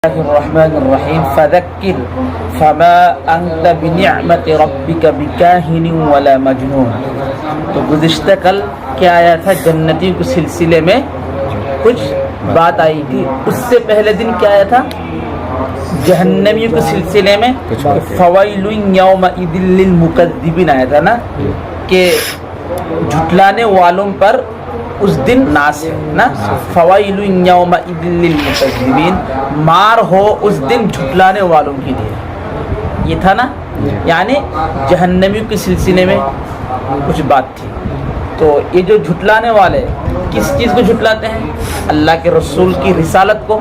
الله الرحمن الرحیم فذکر فما انت بنعمت ربک بکاہن ولا مجنون۔ تو گزشتہ کل کیا آیا تھا؟ جنتیوں کے سلسلے میں کچھ بات آئی تھی۔ اس سے پہلے دن کیا آیا تھا؟ جہنمیوں کے سلسلے میں فویل یومئذ للمکذبین آیا تھا نا، کہ جھٹلانے والوں پر اس دن ناس ہے نا، فویل یومئذ للمکذبین، مار ہو اس دن جھٹلانے والوں کے لیے، یہ تھا نا۔ یعنی جہنمیوں کے سلسلے میں کچھ بات تھی۔ تو یہ جو جھٹلانے والے کس چیز کو جھٹلاتے ہیں؟ اللہ کے رسول کی رسالت کو،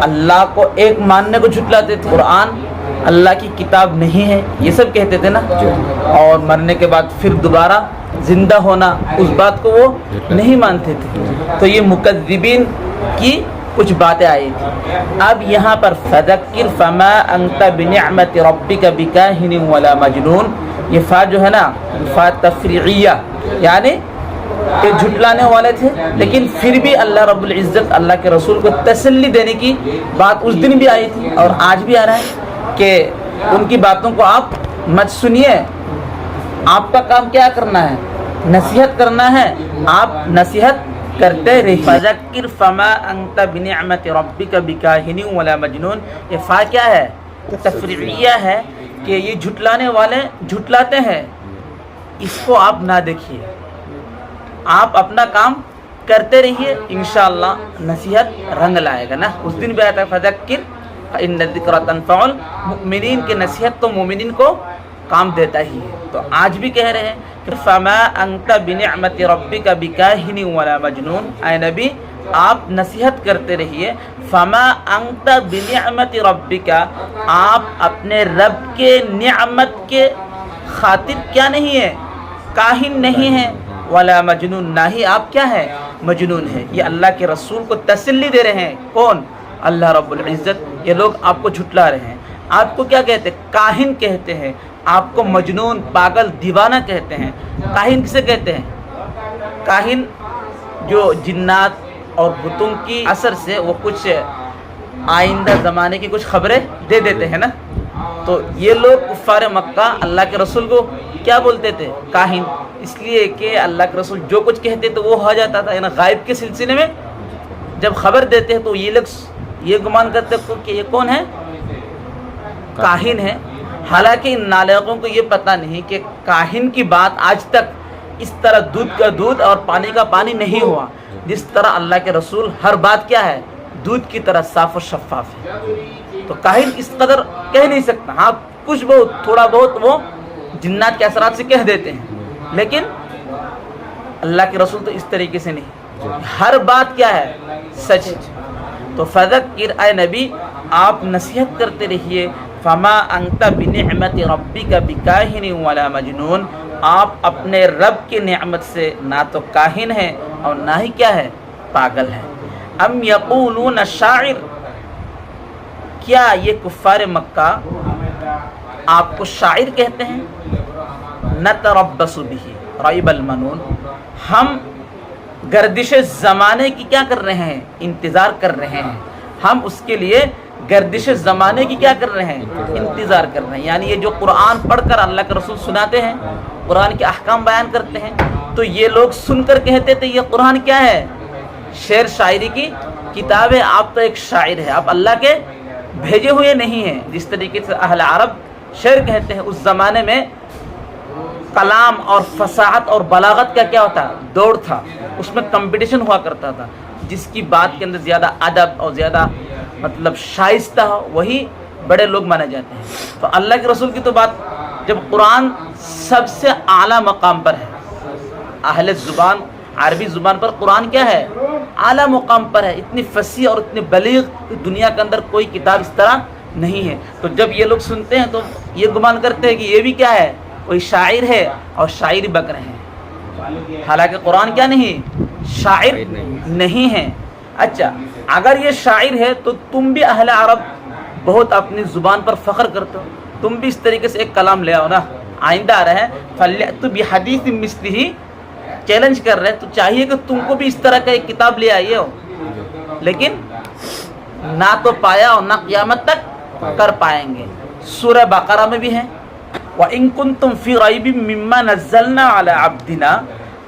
اللہ کو ایک ماننے کو جھٹلاتے تھے۔ قرآن اللہ کی کتاب نہیں ہے یہ سب کہتے تھے نا، اور مرنے کے بعد پھر دوبارہ زندہ ہونا، اس بات کو وہ نہیں مانتے تھے۔ تو یہ مکذبین کی کچھ باتیں آئی تھی۔ اب یہاں پر فذکر فما انت بنعمت ربک بکاہن ولا مجنون، یہ فا جو ہے نا فا تفریعیہ، یعنی یہ جھٹلانے والے تھے، لیکن پھر بھی اللہ رب العزت اللہ کے رسول کو تسلی دینے کی بات اس دن بھی آئی تھی اور آج بھی آ رہا ہے کہ ان کی باتوں کو آپ مت سنیے، آپ کا کام کیا کرنا ہے؟ نصیحت کرنا ہے، آپ نصیحت کرتے رہیے۔ فذکر فما انت بنعمت ربک بکاہن ولا مجنون، یہ فا کیا ہے؟ تفریعیہ ہے، کہ یہ جھٹلانے والے جھٹلاتے ہیں، اس کو آپ نہ دیکھیے، آپ اپنا کام کرتے رہیے، انشاءاللہ نصیحت رنگ لائے گا نا۔ اس دن بھی آتا ہے فذکر فإن الذکر تنفع المؤمنین، کی نصیحت تو مومنین کو کام دیتا ہی ہے۔ تو آج بھی کہہ رہے ہیں کہ فما انت بنعمت ربک بکاہن ولا مجنون، اے نبی آپ نصیحت کرتے رہیے۔ فما انت بنعمت ربک، آپ اپنے رب کے نعمت کے خاطر کیا نہیں ہے؟ کاہن نہیں ہے، ولا مجنون، نہ ہی آپ کیا ہے؟ مجنون ہے۔ یہ اللہ کے رسول کو تسلی دے رہے ہیں، کون؟ اللہ رب العزت۔ یہ لوگ آپ کو جھٹلا رہے ہیں، آپ کو کیا کہتے ہیں؟ کاہن کہتے ہیں، آپ کو مجنون، پاگل، دیوانہ کہتے ہیں۔ کاہن کسے کہتے ہیں؟ کاہن جو جنات اور بتوں کی اثر سے وہ کچھ آئندہ زمانے کی کچھ خبریں دے دیتے ہیں نا۔ تو یہ لوگ کفار مکہ اللہ کے رسول کو کیا بولتے تھے؟ کاہن، اس لیے کہ اللہ کے رسول جو کچھ کہتے تو وہ ہو جاتا تھا۔ یعنی غائب کے سلسلے میں جب خبر دیتے ہیں تو یہ لوگ یہ گمان کرتے کہ یہ کون ہے؟ کاہن ہے۔ حالانکہ ان نالائقوں کو یہ پتہ نہیں کہ کاہن کی بات آج تک اس طرح دودھ کا دودھ اور پانی کا پانی نہیں ہوا، جس طرح اللہ کے رسول ہر بات کیا ہے؟ دودھ کی طرح صاف و شفاف ہے۔ تو کاہن اس قدر کہہ نہیں سکتا، ہاں کچھ بہت تھوڑا بہت وہ جنات کے اثرات سے کہہ دیتے ہیں، لیکن اللہ کے رسول تو اس طریقے سے نہیں، ہر بات کیا ہے؟ سچ۔ تو فذکر، اے نبی آپ نصیحت کرتے رہیے۔ فما انت بنعمت ربک بکاہن ولا مجنون، آپ اپنے رب کی نعمت سے نہ تو کاہن ہیں اور نہ ہی کیا ہے؟ پاگل ہیں۔ ام یقولون شاعر، کیا یہ کفار مکہ آپ کو شاعر کہتے ہیں؟ نتربص بہ ریب المنون، ہم گردش زمانے کی کیا کر رہے ہیں؟ انتظار کر رہے ہیں۔ ہم اس کے لیے گردش زمانے کی کیا کر رہے ہیں؟ انتظار کر رہے ہیں۔ یعنی یہ جو قرآن پڑھ کر اللہ کے رسول سناتے ہیں، قرآن کے احکام بیان کرتے ہیں، تو یہ لوگ سن کر کہتے تھے یہ قرآن کیا ہے؟ شعر شاعری کی کتاب ہے، آپ تو ایک شاعر ہے، آپ اللہ کے بھیجے ہوئے نہیں ہیں۔ جس طریقے سے اہل عرب شعر کہتے ہیں، اس زمانے میں کلام اور فصاحت اور بلاغت کا کیا ہوتا؟ دوڑ تھا، اس میں کمپٹیشن ہوا کرتا تھا، جس کی بات کے اندر زیادہ ادب اور زیادہ مطلب شائستہ ہو وہی بڑے لوگ مانے جاتے ہیں۔ تو اللہ کے رسول کی تو بات، جب قرآن سب سے اعلیٰ مقام پر ہے، اہل زبان عربی زبان پر قرآن کیا ہے؟ اعلیٰ مقام پر ہے، اتنی فصیح اور اتنی بلیغ دنیا کے اندر کوئی کتاب اس طرح نہیں ہے۔ تو جب یہ لوگ سنتے ہیں تو یہ گمان کرتے ہیں کہ یہ بھی کیا ہے؟ کوئی شاعر ہے اور شاعری بک رہے ہیں، حالانکہ قرآن کیا نہیں؟ شاعر نہیں ہے۔ اچھا، اگر یہ شاعر ہے تو تم بھی اہل عرب بہت اپنی زبان پر فخر کرتے ہو، تم بھی اس طریقے سے ایک کلام لے آؤ نا۔ آئندہ آ رہا ہے فَلْيَأْتُ بِحَدِيثٍ مِثْلِهِ، چیلنج کر رہے ہیں، تو چاہیے کہ تم کو بھی اس طرح کا ایک کتاب لے آئیے ہو، لیکن نہ تو پایا اور نہ قیامت تک کر پائیں گے۔ سورہ بقرہ میں بھی ہے وَإِن كُنتُمْ فِي رَيْبٍ مِّمَّا نَزَّلْنَا عَلَىٰ عَبْدِنَا،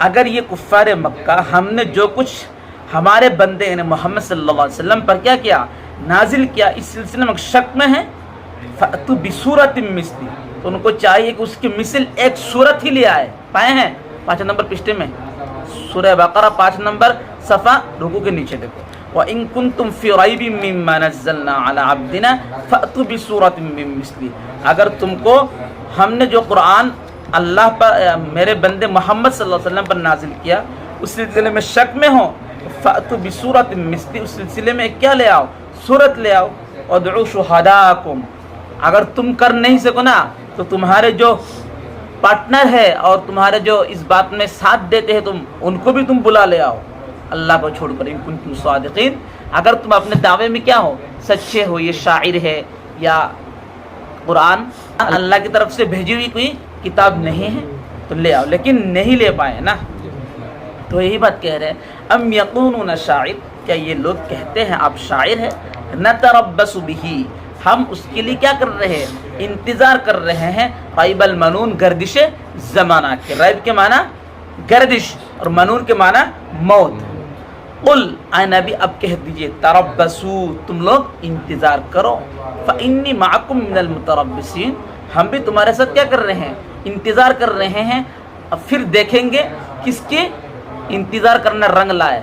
اگر یہ کفار مکہ ہم نے جو کچھ ہمارے بندے یعنی محمد صلی اللہ علیہ وسلم پر کیا کیا، نازل کیا، اس سلسلے میں شک میں ہے، فَأْتُوا بِسُورَةٍ مِّثْلِهِ، تو ان کو چاہیے کہ اس کی مثل ایک صورت ہی لے آئے۔ پائے ہیں 5 نمبر پشتے میں سورہ بقرہ 5 نمبر صفحہ رکوع کے نیچے دیکھو، وَإِن كُنتُمْ فِي رَيْبٍ مِّمَّا نَزَّلْنَا عَلَىٰ عَبْدِنَا فَأْتُوا بِسُورَةٍ مِّن مِّثْلِهِ، اگر تم کو ہم نے جو قرآن اللہ پر میرے بندے محمد صلی اللہ علیہ وسلم پر نازل کیا اس سلسلے میں شک میں ہو، فَأْتُوا بِسُورَةٍ مِّثْلِهِ، اس سلسلے میں کیا لے آؤ، سورت لے آؤ، وَادْعُوا شُهَدَاءَكُمْ، اگر تم کر نہیں سکو نا تو تمہارے جو پارٹنر ہے اور تمہارے جو اس بات میں ساتھ دیتے ہیں تم ان کو بھی تم بلا لے آؤ اللہ کو چھوڑ کر، ان کنتم صادقین، اگر تم اپنے دعوے میں کیا ہو، سچے ہو، یہ شاعر ہے یا قرآن اللہ کی طرف سے بھیجی ہوئی کوئی کتاب نہیں ہے تو لے آؤ، لیکن نہیں لے پائے نا، تو یہی بات کہہ رہے ہیں ام یقولون شاعر، کیا یہ لوگ کہتے ہیں آپ شاعر ہے، نتربص بہ، ہم اس کے لیے کیا کر رہے ہیں، انتظار کر رہے ہیں، ریب المنون، گردش زمانہ کے، ریب کے معنی گردش اور منون کے معنی موت، قل اے نبی اب کہہ دیجئے تربصوا، تم لوگ انتظار کرو، فانی معکم من المتربصین، ہم بھی تمہارے ساتھ کیا کر رہے ہیں، انتظار کر رہے ہیں، اب پھر دیکھیں گے کس کی انتظار کرنا رنگ لائے،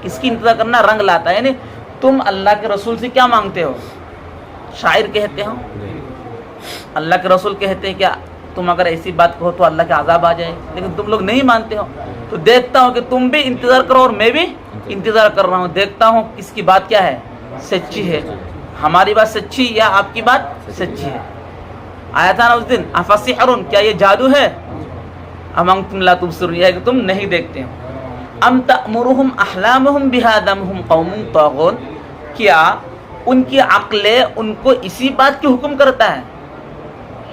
کس کی انتظار کرنا رنگ لاتا ہے، یعنی تم اللہ کے رسول سے کیا مانگتے ہو، شاعر کہتے ہو، اللہ کے رسول کہتے ہیں کیا تم اگر ایسی بات کہو تو اللہ کے عذاب آ جائے، لیکن تم لوگ نہیں مانتے ہو، تو دیکھتا ہوں کہ تم بھی انتظار کرو اور میں بھی انتظار کر رہا ہوں، دیکھتا ہوں کس کی بات کیا ہے، سچی ہے، ہماری بات سچی یا آپ کی بات سچی ہے۔ آیا تھا نا اس دن افسحر، کیا یہ جادو ہے، ام انتم لا تبصرون، یہ ہے کہ تم نہیں دیکھتے ہو، ام تأمرهم احلامهم بهذا هم قوم طاغون، کیا ان کی عقلیں ان کو اسی بات کی حکم کرتا ہے،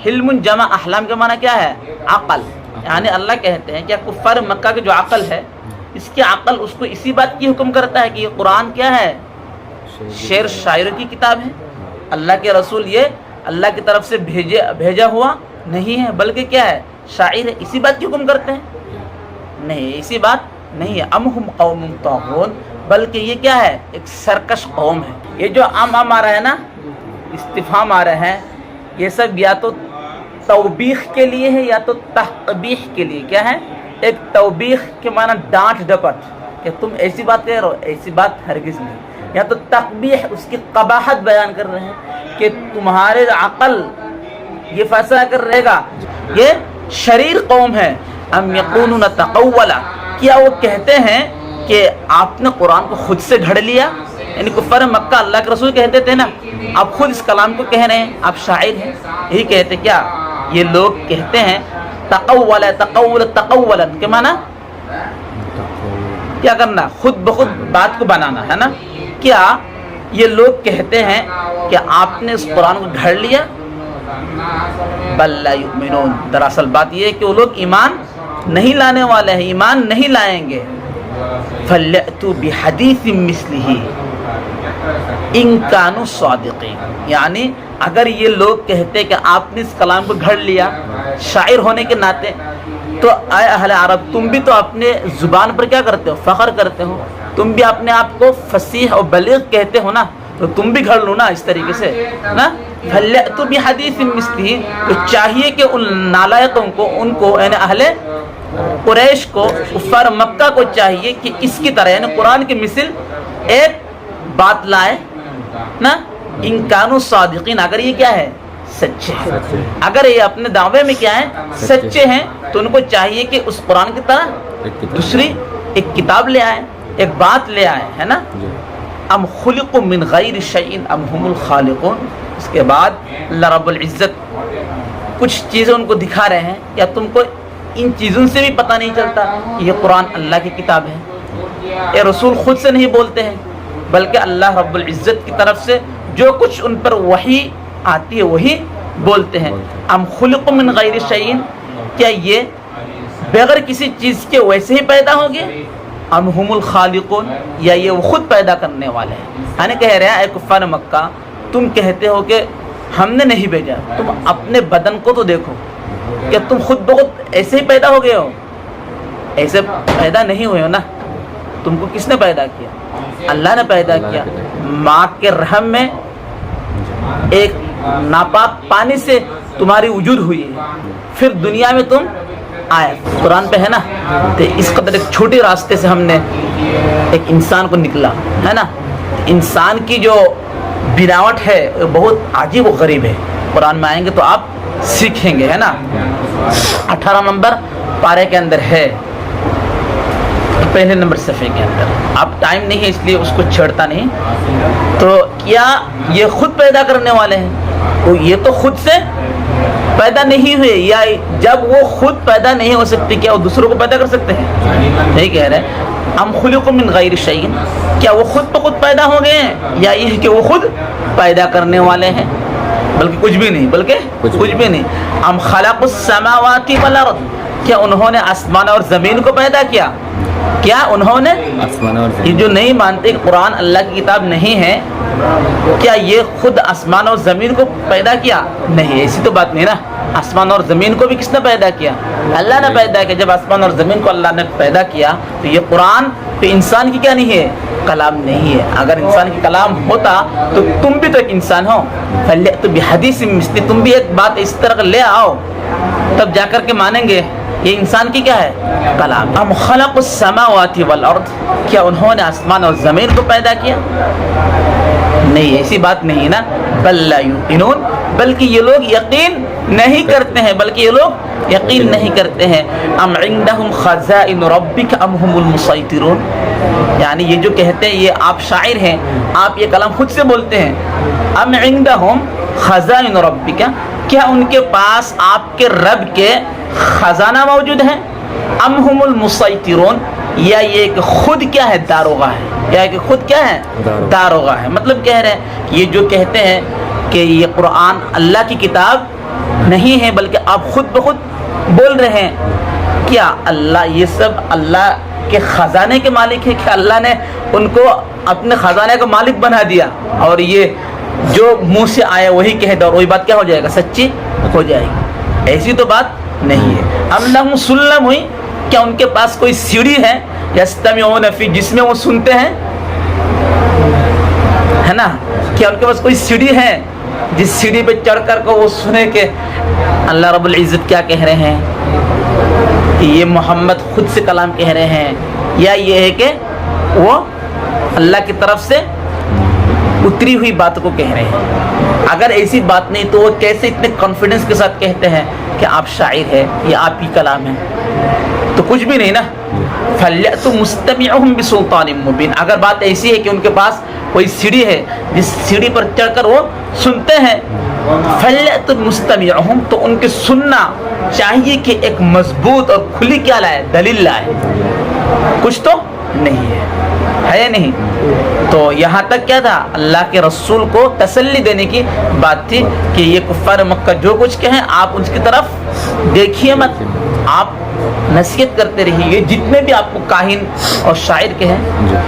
حلم جمع احلام کے معنی کیا ہے، عقل، یعنی اللہ کہتے ہیں کہ کفار مکہ کی جو عقل ہے اس کی عقل اس کو اسی بات کی حکم کرتا ہے کہ یہ قرآن کیا ہے، شعر شاعر کی کتاب ہے، اللہ کے رسول یہ اللہ کی طرف سے بھیجا ہوا نہیں ہے بلکہ کیا ہے، شاعر ہے، اسی بات کی حکم کرتے ہیں، نہیں اسی بات نہیں ہے، ام ہم قوم طاغون، بلکہ یہ کیا ہے، ایک سرکش قوم ہے۔ یہ جو ام آ رہا ہے نا، استفہام آ رہے ہیں، یہ سب یا تو توبیخ کے لیے ہے یا تو تقبیح کے لیے، کیا ہے، ایک توبیخ کے معنی ڈانٹ ڈپٹ کہ تم ایسی بات کہہ رہے ہو، ایسی بات ہرگز نہیں، یا تو تقبیح اس کی قباحت بیان کر رہے ہیں کہ تمہارے عقل یہ فیصلہ کر رہے گا یہ شریر قوم ہے، ام یقولون تقولا، کیا وہ کہتے ہیں کہ آپ نے قرآن کو خود سے گھڑ لیا، یعنی کفار مکہ اللہ کے رسول کہتے تھے نا آپ خود اس کلام کو کہہ رہے ہیں، آپ شاعر ہیں، یہی کہتے کیا یہ لوگ کہتے ہیں، تقولا تقولا کے معنی کیا کرنا، خود بخود بات کو بنانا ہے نا، کیا یہ لوگ کہتے ہیں کہ آپ نے اس قرآن کو گھڑ لیا، بل لا یؤمنون، دراصل بات یہ ہے کہ وہ لوگ ایمان نہیں لانے والے ہیں، ایمان نہیں لائیں گے، فَلْيَأْتُوا بِحَدِيثٍ مِّثْلِهِ إِن كَانُوا صَادِقِينَ، یعنی اگر یہ لوگ کہتے کہ آپ نے اس کلام کو گھڑ لیا شاعر ہونے کے ناطے، تو اے اہل عرب تم بھی تو اپنے زبان پر کیا کرتے ہو، فخر کرتے ہو، تم بھی اپنے آپ کو فصیح اور بلیغ کہتے ہو نا، تو تم بھی گھڑ لو نا اس طریقے سے نا، فَلْيَأْتُوا بِحَدِيثٍ مِّثْلِهِ، تو چاہیے کہ ان نالائقوں کو، ان کو یعنی اہل قریش کو، کفار مکہ کو چاہیے کہ اس کی طرح یعنی قرآن کی مثل ایک بات لائے نا، ان کانوا صادقین، اگر یہ کیا ہے، سچے ہیں، اگر یہ اپنے دعوے میں کیا ہے، سچے ہیں، تو ان کو چاہیے کہ اس قرآن کی طرح دوسری ایک کتاب لے آئے، ایک بات لے آئے، ہے نا، ام خلقوا من غیر شیء ام هم الخالقون، اس کے بعد اللہ رب العزت کچھ چیزیں ان کو دکھا رہے ہیں، کیا تم کو ان چیزوں سے بھی پتہ نہیں چلتا کہ یہ قرآن اللہ کی کتاب ہے، یہ رسول خود سے نہیں بولتے ہیں بلکہ اللہ رب العزت کی طرف سے جو کچھ ان پر وحی آتی ہے وہی بولتے ہیں، ام خلقوا من غیر شیء، کیا یہ بغیر کسی چیز کے ویسے ہی پیدا ہوں گے، ام هم الخالقون، یا یہ وہ خود پیدا کرنے والے ہیں۔ یعنی کہہ رہے ہیں اے کفار مکہ، تم کہتے ہو کہ ہم نے نہیں بھیجا، تم اپنے بدن کو تو دیکھو، کہ تم خود بخود ایسے ہی پیدا ہو گئے ہو؟ ایسے پیدا نہیں ہوئے ہو نا، تم کو کس نے پیدا کیا؟ اللہ نے پیدا کیا۔ ماں کے رحم میں ایک ناپاک پانی سے تمہاری وجود ہوئی ہے، پھر دنیا میں تم آئے۔ قرآن پہ ہے نا، تو اس قدر ایک چھوٹے راستے سے ہم نے ایک انسان کو نکلا ہے نا۔ انسان کی جو بناوٹ ہے بہت عجیب و غریب ہے، قرآن میں آئیں گے تو آپ سیکھیں گے ہے نا۔ 18 نمبر پارے کے اندر ہے، پہلے نمبر صفحے کے اندر۔ اب ٹائم نہیں ہے اس لیے اس کو چھیڑتا نہیں۔ تو کیا یہ خود پیدا کرنے والے ہیں؟ یہ تو خود سے پیدا نہیں ہوئے، یا جب وہ خود پیدا نہیں ہو سکتے کیا وہ دوسروں کو پیدا کر سکتے ہیں؟ نہیں کہہ رہے ام خلقوا من غیر شیء، کیا وہ خود بخود پیدا ہو گئے ہیں، یا یہ کہ وہ خود پیدا کرنے والے ہیں؟ بلکہ کچھ بھی نہیں، بلکہ کچھ بھی نہیں۔ ام خلقوا السماوات والارض، کیا انہوں نے آسمان اور زمین کو پیدا کیا؟ کیا انہوں نے؟ یہ جو نہیں مانتے کہ قرآن اللہ کی کتاب نہیں ہے، کیا یہ خود آسمان اور زمین کو پیدا کیا؟ نہیں، ایسی تو بات نہیں نا۔ آسمان اور زمین کو بھی کس نے پیدا کیا؟ اللہ نے پیدا کیا۔ جب آسمان اور زمین کو اللہ نے پیدا کیا تو یہ قرآن تو انسان کی کیا نہیں ہے؟ کلام نہیں ہے۔ اگر انسان کی کلام ہوتا تو تم بھی تو ایک انسان ہو، فَلْيَأْتُ بِحَدِيثٍ مِثْلِهِ، تم بھی ایک بات اس طرح لے آؤ، تب جا کر کے مانیں گے یہ انسان کی کیا ہے؟ کلام۔ ام خلق السماوات والارض، کیا انہوں نے آسمان اور زمین کو پیدا کیا؟ نہیں، ایسی بات نہیں نا۔ بل لا یوقنون، بلکہ یہ لوگ یقین نہیں کرتے ہیں، بلکہ یہ لوگ یقین نہیں کرتے ہیں۔ ام عندهم خزائن ربک ام هم المسیطرون، یعنی یہ جو کہتے ہیں یہ آپ شاعر ہیں، آپ یہ کلام خود سے بولتے ہیں۔ ام عندهم خزائن ربک، کیا ان کے پاس آپ کے رب کے خزانہ موجود ہے؟ ام هم المسیطرون، یا یہ کہ خود کیا ہے؟ داروغہ ہے، یا کہ خود کیا ہے؟ داروغہ ہے۔ مطلب کہہ رہے ہیں یہ جو کہتے ہیں کہ یہ قرآن اللہ کی کتاب نہیں ہے بلکہ آپ خود بخود بول رہے ہیں، کیا اللہ یہ سب اللہ کے خزانے کے مالک ہے؟ کہ اللہ نے ان کو اپنے خزانے کا مالک بنا دیا اور یہ جو منہ سے آیا وہی کہہ دو اور وہی بات کیا ہو جائے گا؟ سچی ہو جائے گی؟ ایسی تو بات نہیں ہے۔ ام لہم سلم ہوئی، کیا ان کے پاس کوئی سیڑھی ہے؟ یستمعون فی، جس میں وہ سنتے ہیں ہے نا؟ کیا ان کے پاس کوئی سیڑھی ہے جس سیڑھی پہ چڑھ کر کو وہ سنے کہ اللہ رب العزت کیا کہہ رہے ہیں، یہ محمد خود سے کلام کہہ رہے ہیں، یا یہ ہے کہ وہ اللہ کی طرف سے اتری ہوئی بات کو کہہ رہے ہیں؟ اگر ایسی بات نہیں تو وہ کیسے اتنے کانفیڈنس کے ساتھ کہتے ہیں کہ آپ شاعر ہے یا آپ کی کلام ہے؟ تو کچھ بھی نہیں نا۔ فَلْيَأْتُ مُسْتَمِعُهُمْ بِسُلْطَانٍ مُبِينٍ، اگر بات ایسی ہے کہ ان کے پاس کوئی سیڑھی ہے جس سیڑھی پر چڑھ کر وہ سنتے ہیں، فَلْيَأْتُ مُسْتَمِعُهُمْ، تو ان کے سننا چاہیے کہ ایک مضبوط اور کھلی کیا لائے؟ دلیل لائے۔ کچھ تو نہیں ہے نہیں۔ تو یہاں تک کیا تھا؟ اللہ کے رسول کو تسلی دینے کی بات تھی کہ یہ کفار مکہ جو کچھ کہیں آپ ان کی طرف دیکھیے مت، آپ نصیحت کرتے رہیے۔ جتنے بھی آپ کو کاہن اور شاعر کہیں،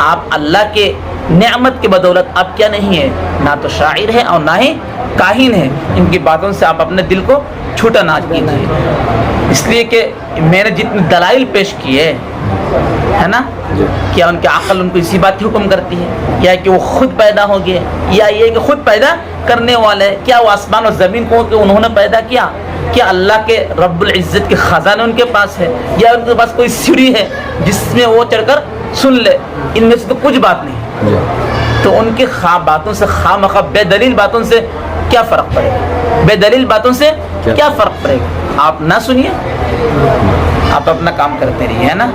آپ اللہ کے نعمت کے بدولت آپ کیا نہیں ہے؟ نہ تو شاعر ہے اور نہ ہی کاہن ہے۔ ان کی باتوں سے آپ اپنے دل کو چھوٹا نہ کیجیے، اس لیے کہ میں نے جتنے دلائل پیش کیے ہے نا، کیا ان کے عقل ان کو اسی بات کی حکم کرتی ہے، یا کہ وہ خود پیدا ہو گئے، یا یہ کہ خود پیدا کرنے والے؟ کیا وہ آسمان اور زمین کو کہ انہوں نے پیدا کیا؟ کیا اللہ کے رب العزت کے خزانے ان کے پاس ہے، یا ان کے پاس کوئی سیڑھی ہے جس میں وہ چڑھ کر سن لے؟ ان میں سے تو کچھ بات نہیں۔ تو ان کی باتوں سے خواہ بے دلیل باتوں سے کیا فرق پڑے گا؟ بے دلیل باتوں سے کیا فرق پڑے گا؟ آپ نہ سنیے، آپ اپنا کام کرتے رہیے ہے نا۔